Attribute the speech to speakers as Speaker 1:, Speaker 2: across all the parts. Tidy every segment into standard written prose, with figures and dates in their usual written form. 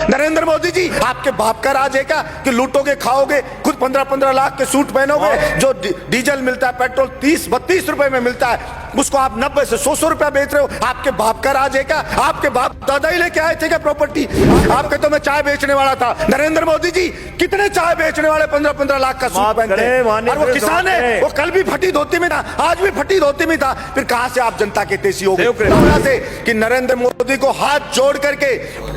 Speaker 1: नरेंद्र मोदी जी, आपके बाप का राज है क्या कि लूटोगे खाओगे, खुद 15-15 लाख के सूट पहनोगे, जो डीजल मिलता है पेट्रोल 30-32 रुपए में मिलता है उसको आप 90 से 100 रुपया बेच रहे हो। आपके बाप का राज है क्या? आपके बाप दादा ही लेके आए थे क्या प्रॉपर्टी? आपके तो मैं चाय बेचने वाला था। नरेंद्र मोदी जी, कितने चाय बेचने वाले 15-15 लाख का सूट पहनते हैं? और वो किसान है, वो कल भी फटी धोती में था, आज भी फटी धोती में था। फिर कहां से आप जनता के तेजी हो गए कि नरेंद्र मोदी को हाथ जोड़ करके,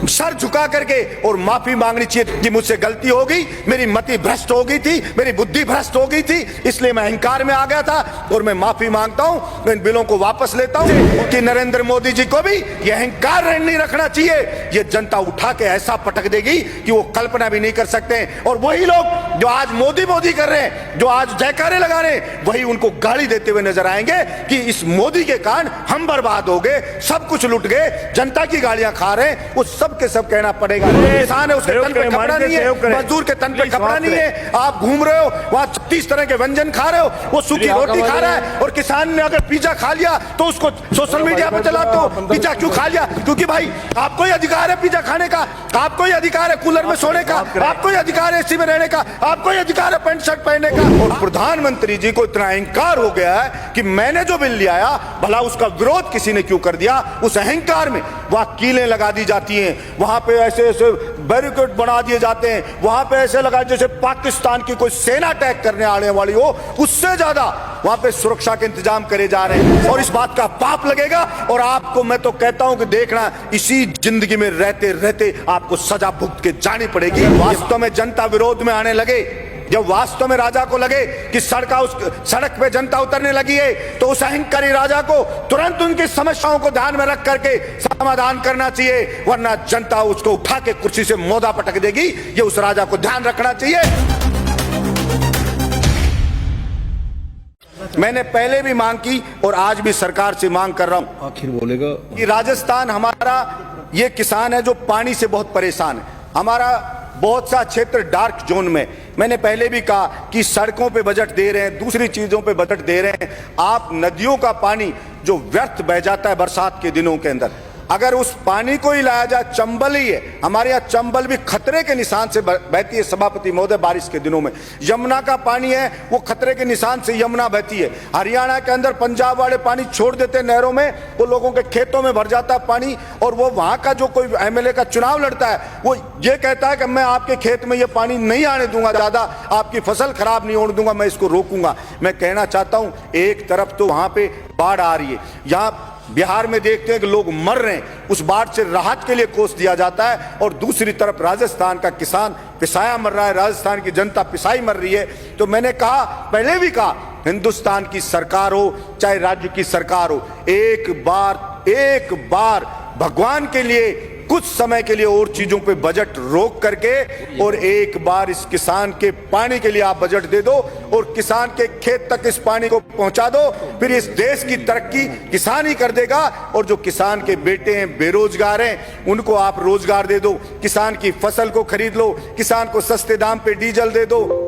Speaker 1: सर झुका करके और माफी मांगनी चाहिए कि मुझसे गलती हो गई, मेरी मति भ्रष्ट हो गई थी, मेरी बुद्धि भ्रष्ट हो गई थी, इसलिए मैं अहंकार में आ गया था और मैं माफी मांगता हूं, मैं इन बिलों को वापस लेता हूं। कि नरेंद्र मोदी जी को भी यह अहंकार नहीं रखना चाहिए। यह जनता उठा के ऐसा पटक देगी कि वो कल्पना भी नहीं कर सकते। और वही लोग जो आज मोदी मोदी कर रहे हैं, जो आज जयकारे लगा रहे हैं, वही उनको गाली देते हुए नजर आएंगे कि इस मोदी के कारण हम बर्बाद हो गए, सब कुछ लुट गए, जनता की गालियां खा रहे हैं। वो सब के सब कहना पड़ेगा। किसान है, उसके तन पे कपड़ा नहीं है, मजदूर के तन पे कपड़ा नहीं है। आप घूम रहे हो वहां 36 तरह के व्यंजन खा रहे हो, वो सूखी रोटी खा रहा है। और किसान ने अगर पिज्जा खा लिया तो उसको सोशल मीडिया पे चलाते हो, पिज्जा क्यों खा लिया? क्योंकि भाई आपको ही अधिकार है पिज्जा खाने का, आपको ही अधिकार है कूलर में सोने का, आपको ही अधिकार है एसी में रहने का, आपको ही अधिकार है पैंट शर्ट पहनने का। और प्रधानमंत्री जी को इतना अहंकार हो गया है कि मैंने जो बिल लिया भला उसका विरोध किसी ने क्यों कर दिया। उस अहंकार में वहां कीलें लगा दी जाती हैं, वहां पे ऐसे ऐसे बैरिकेड बना दिए जाते हैं, वहां पे ऐसे लगा जैसे पाकिस्तान की कोई सेना अटैक करने आने वाली हो, उससे ज्यादा वहां पे सुरक्षा के इंतजाम करे जा रहे हैं। और इस बात का पाप लगेगा। और आपको मैं तो कहता हूं कि देखना, इसी जिंदगी में रहते रहते आपको सजा भुगत के जानी पड़ेगी। वास्तव में जनता विरोध में आने लगे, जब वास्तव में राजा को लगे कि सड़क पे जनता उतरने लगी है, तो उस अहंकारी राजा को तुरंत उनकी समस्याओं को ध्यान में रख करके समाधान करना चाहिए, वरना जनता उसको उठा के कुर्सी से मोदा पटक देगी। ये उस राजा को ध्यान रखना चाहिए। मैंने पहले भी मांग की और आज भी सरकार से मांग कर रहा हूं,
Speaker 2: आखिर बोलेगा
Speaker 1: कि राजस्थान हमारा ये किसान है जो पानी से बहुत परेशान है। हमारा बहुत सा क्षेत्र डार्क जोन में, मैंने पहले भी कहा कि सड़कों पे बजट दे रहे हैं, दूसरी चीजों पे बजट दे रहे हैं। आप नदियों का पानी जो व्यर्थ बह जाता है बरसात के दिनों के अंदर, अगर उस पानी को ही लाया जाए, चंबल ही है हमारे यहाँ, चंबल भी खतरे के निशान से बहती है सभापति महोदय बारिश के दिनों में। यमुना का पानी है वो खतरे के निशान से यमुना बहती है। हरियाणा के अंदर पंजाब वाले पानी छोड़ देते हैं नहरों में, वो लोगों के खेतों में भर जाता है पानी। और वो वहां का जो कोई एमएलए का चुनाव लड़ता है, वो ये कहता है कि मैं आपके खेत में ये पानी नहीं आने दूंगा, ज्यादा आपकी फसल खराब नहीं होने दूंगा, मैं इसको रोकूंगा। मैं कहना चाहता हूं, एक तरफ तो वहां पे बाढ़ आ रही है, यहाँ बिहार में देखते हैं कि लोग मर रहे हैं, उस बाढ़ से राहत के लिए कोष दिया जाता है। और दूसरी तरफ राजस्थान का किसान पिसाया मर रहा है, राजस्थान की जनता पिसाई मर रही है। तो मैंने कहा, पहले भी कहा, हिंदुस्तान की सरकार हो चाहे राज्य की सरकार हो, एक बार भगवान के लिए कुछ समय के लिए और चीजों पे बजट रोक करके और एक बार इस किसान के पानी के लिए आप बजट दे दो और किसान के खेत तक इस पानी को पहुंचा दो। फिर इस देश की तरक्की किसान ही कर देगा। और जो किसान के बेटे हैं, बेरोजगार हैं, उनको आप रोजगार दे दो, किसान की फसल को खरीद लो, किसान को सस्ते दाम पे डीजल दे दो,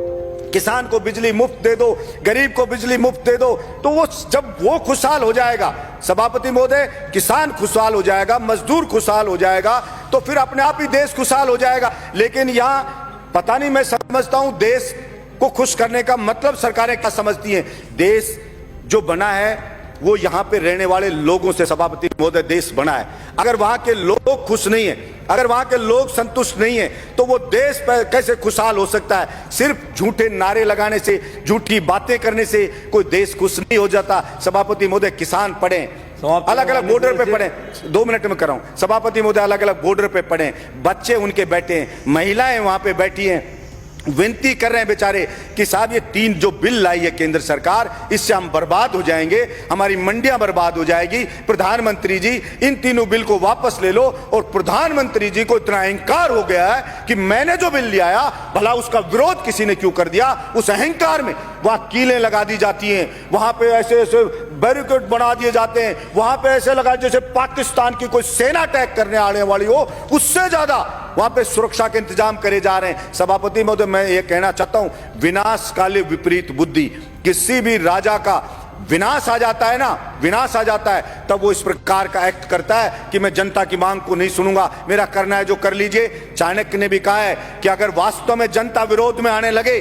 Speaker 1: किसान को बिजली मुफ्त दे दो, गरीब को बिजली मुफ्त दे दो। तो वो जब वो खुशहाल हो जाएगा सभापति महोदय, किसान खुशहाल हो जाएगा, मजदूर खुशहाल हो जाएगा, तो फिर अपने आप ही देश खुशहाल हो जाएगा। लेकिन यहाँ पता नहीं, मैं समझता हूं देश को खुश करने का मतलब सरकारें क्या समझती हैं। देश जो बना है वो यहाँ पे रहने वाले लोगों से सभापति महोदय देश बना है। अगर वहां के लोग खुश नहीं है, अगर वहां के लोग संतुष्ट नहीं है, तो वो देश पर कैसे खुशहाल हो सकता है। सिर्फ झूठे नारे लगाने से, झूठी बातें करने से कोई देश खुश नहीं हो जाता। सभापति महोदय, किसान पढ़े, अलग अलग बॉर्डर पे पड़े, 2 मिनट में कर रहा हूं सभापति महोदय, अलग अलग बॉर्डर पे पड़े, बच्चे उनके बैठे हैं, महिलाएं वहां पे बैठी हैं, विनती कर रहे हैं बेचारे कि साहब ये 3 जो बिल लाई है केंद्र सरकार, इससे हम बर्बाद हो जाएंगे, हमारी मंडियां बर्बाद हो जाएगी। प्रधानमंत्री जी, इन तीनों बिल को वापस ले लो। और प्रधानमंत्री जी को इतना अहंकार हो गया है कि मैंने जो बिल लिया भला उसका विरोध किसी ने क्यों कर दिया। उस अहंकार में वहां कीलें लगा दी जाती हैं, वहां पे ऐसे ऐसे बैरिकेड बना दिए जाते हैं, वहां पे ऐसे लगा जैसे पाकिस्तान की कोई सेना अटैक करने आने वाली हो, उससे ज्यादा वहां पे सुरक्षा के इंतजाम करे जा रहे हैं। सभापति महोदय, मैं ये कहना चाहता हूं, विनाश काले विपरीत बुद्धि। किसी भी राजा का विनाश आ जाता है ना, विनाश आ जाता है, तब वो इस प्रकार का एक्ट करता है कि मैं जनता की मांग को नहीं सुनूंगा, मेरा करना है जो कर लीजिए। चाणक्य ने भी कहा है कि अगर वास्तव में जनता विरोध में आने लगे,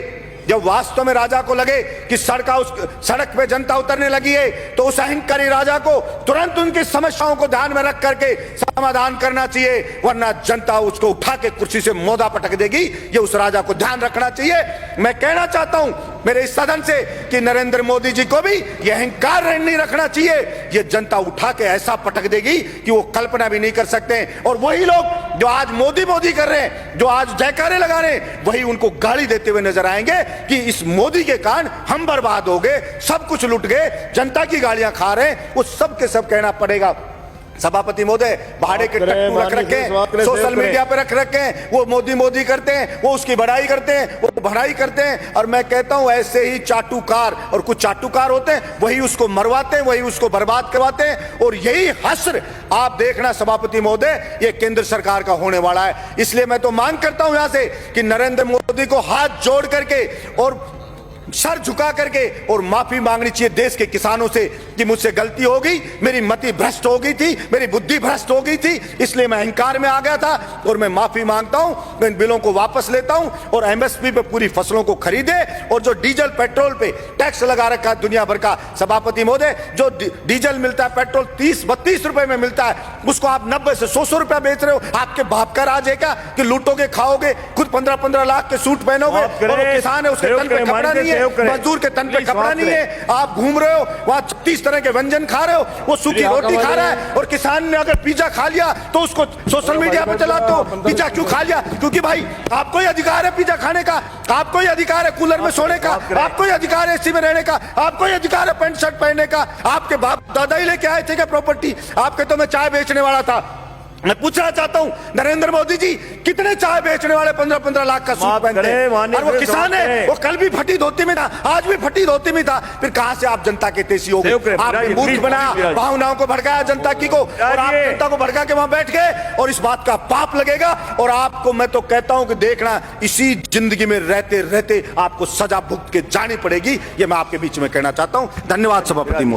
Speaker 1: जब वास्तव में राजा को लगे कि सड़क पे जनता उतरने लगी है, तो उस अहंकारी राजा को तुरंत उनकी समस्याओं को ध्यान में रख करके समाधान करना चाहिए, वरना जनता उसको उठा के कुर्सी से मोदा पटक देगी। ये उस राजा को ध्यान रखना चाहिए। मैं कहना चाहता हूं मेरे इस सदन से कि नरेंद्र मोदी जी को भी यह अहंकार नहीं रखना चाहिए। ये जनता उठा के ऐसा पटक देगी कि वो कल्पना भी नहीं कर सकते। और वही लोग जो आज मोदी मोदी कर रहे हैं, जो आज जयकारे लगा रहे हैं, वही उनको गाली देते हुए नजर आएंगे कि इस मोदी के कारण हम बर्बाद हो गए, सब कुछ लुट गए, जनता की गालियां खा रहे हैं। वो सब के सब कहना पड़ेगा। सभापति महोदय, भाड़े के टट्टू रख रखे, सोशल मीडिया पे रख रखे हैं, वो मोदी मोदी करते हैं, वो उसकी बड़ाई करते हैं, वो बढ़ाई करते हैं। और मैं कहता हूं ऐसे ही चाटुकार, और कुछ चाटुकार होते हैं, वही उसको मरवाते हैं, वही उसको बर्बाद करवाते हैं। और यही हश्र आप देखना सभापति महोदय, ये केंद्र सरकार का होने वाला है। इसलिए मैं तो मांग करता हूं यहां से कि नरेंद्र मोदी को हाथ जोड़ करके और सर झुका करके और माफी मांगनी चाहिए देश के किसानों से कि मुझसे गलती हो गई, मेरी मति भ्रष्ट हो गई थी, मेरी बुद्धि भ्रष्ट हो गई थी, इसलिए मैं अहंकार में आ गया था और मैं माफी मांगता हूं, मैं इन बिलों को वापस लेता हूं और एमएसपी पे पूरी फसलों को खरीदे। और जो डीजल पेट्रोल पे टैक्स लगा रखा है दुनिया भर का, सभापति महोदय, जो डीजल मिलता है, पेट्रोल 30-32 रुपए में मिलता है, उसको आप 90 से 100 रुपया बेच रहे हो। आपके बाप का राज है क्या कि लूटोगे, खाओगे, खुद 15-15 लाख के सूट पहनोगे, और किसान है उसके तन पे कपड़ा नहीं है, मजदूर के तन पे कपड़ा नहीं है, आप घूम रहे हो वहां 36 तरह के व्यंजन खा रहे हो, वो सूखी रोटी खा रहा है। और किसान ने अगर पिज्जा खा लिया तो उसको सोशल मीडिया पे चलाते हो, पिज्जा क्यों खा लिया? क्योंकि भाई आपको ही अधिकार है पिज्जा खाने का, आपको ही अधिकार है कूलर में सोने का, आपको ही अधिकार है एसी में रहने का, आपको ही अधिकार है पैंट शर्ट पहनने का। आपके बाप दादा ही लेके आए थे क्या प्रॉपर्टी? आपके तो मैं चाय बेचने वाला था। मैं पूछना चाहता हूं नरेंद्र मोदी जी, कितने चाय बेचने वाले 15-15 लाख का सूट पहनते हैं? और वो किसान है, वो कल भी फटी धोती में था, आज भी फटी धोती में था, फिर कहां से आप जनता के तेजी हो गए? आपने मूर्ख बनाया, भावनाओं को भड़काया जनता की को, और आप जनता को भड़का के वहां बैठ गए, और इस बात का पाप लगेगा। और आपको मैं तो कहता हूं कि देखना, इसी जिंदगी में रहते रहते आपको सजा भुगत के जानी पड़ेगी। ये मैं आपके बीच में कहना चाहता हूं। धन्यवाद सभापति महोदय।